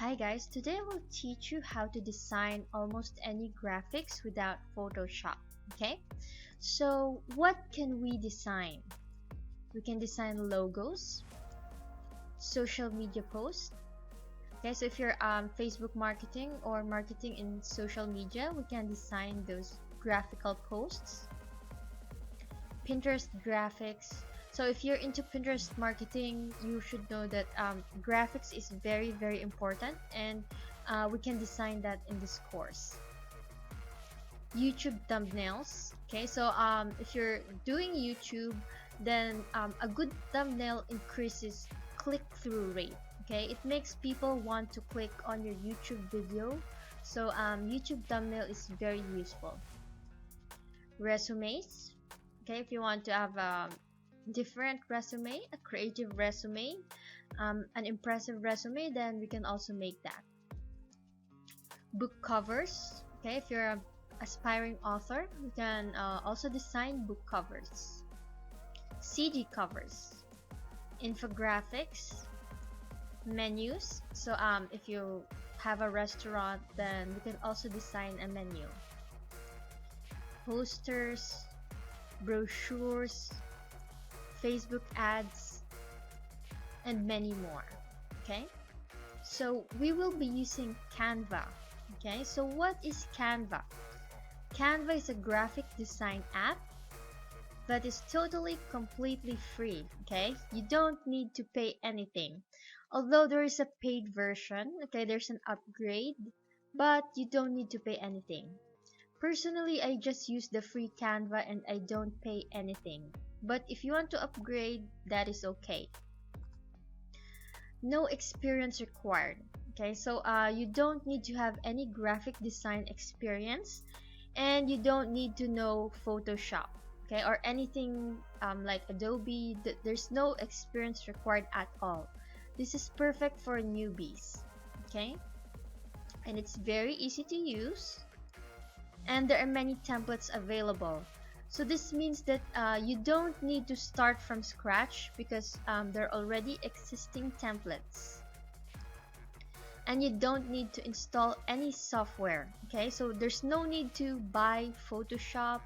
Hi guys, today I will teach you how to design almost any graphics without Photoshop. Okay, so what can we design? We can design logos, social media posts. Okay, so if you're Facebook marketing or marketing in social media, we can design those graphical posts. Pinterest graphics. So if you're into Pinterest marketing, you should know that graphics is very important, and we can design that in this course. YouTube thumbnails. Okay, so if you're doing YouTube, then a good thumbnail increases click-through rate. Okay, it makes people want to click on your YouTube video. So YouTube thumbnail is very useful. Resumes. Okay, if you want to have a different resume, a creative resume, an impressive resume, then we can also make that. Book covers. Okay, if you're an aspiring author, you can also design book covers. CD covers, infographics, menus. So if you have a restaurant, then we can also design a menu. Posters, brochures, Facebook ads, and many more. Okay, so we will be using Canva. Okay, so what is Canva? Canva is a graphic design app that is totally completely free. Okay, you don't need to pay anything, although there is a paid version. Okay, there's an upgrade, but you don't need to pay anything. Personally, I just use the free Canva and I don't pay anything. But if you want to upgrade, that is okay. No experience required. Okay, so you don't need to have any graphic design experience, and you don't need to know Photoshop, okay, or anything like Adobe. There's no experience required at all. This is perfect for newbies. Okay, and it's very easy to use, and there are many templates available. So this means that you don't need to start from scratch because there are already existing templates, and you don't need to install any software. Okay, so there's no need to buy Photoshop,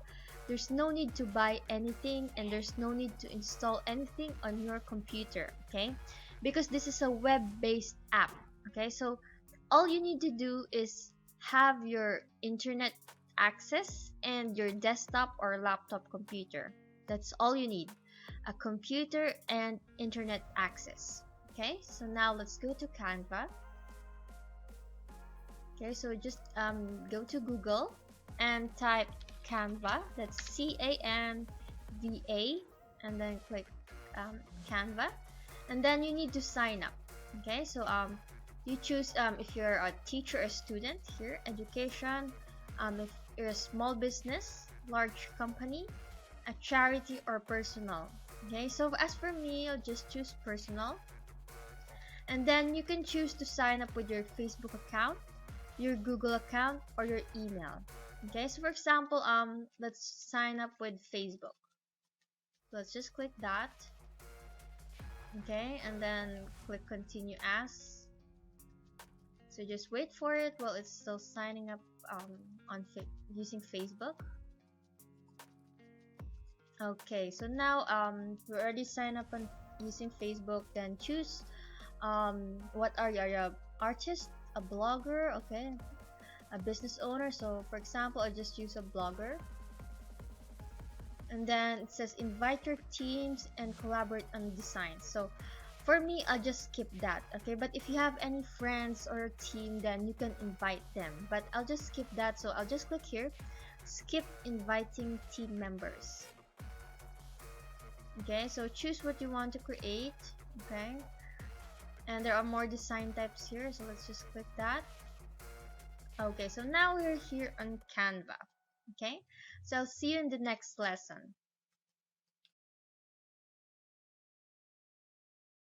there's no need to buy anything, and there's no need to install anything on your computer. Okay, because this is a web-based app. Okay, so all you need to do is have your internet access and your desktop or laptop computer. That's all you need, a computer and internet access. Okay, so now let's go to Canva. Okay, so just go to Google and type Canva. That's CANVA, and then click Canva, and then you need to sign up. Okay, so you choose if you're a teacher or student here, education, if you're a small business, large company, a charity, or personal. Okay, so as for me, I'll just choose personal, and then you can choose to sign up with your Facebook account, your Google account, or your email. Okay, so for example, let's sign up with Facebook. Let's just click that. Okay, and then click continue as. So just wait for it while it's still signing up using Facebook. Okay, so now we already signed up on using Facebook. Then choose what are you, artist, a blogger, okay, a business owner. So for example, I just use a blogger. And then it says invite your teams and collaborate on design. So for me, I'll just skip that. Okay, but if you have any friends or team, then you can invite them, but I'll just skip that. So I'll just click here, skip inviting team members. Okay, so choose what you want to create. Okay, and there are more design types here, so let's just click that. Okay, so now we're here on Canva. Okay, so I'll see you in the next lesson.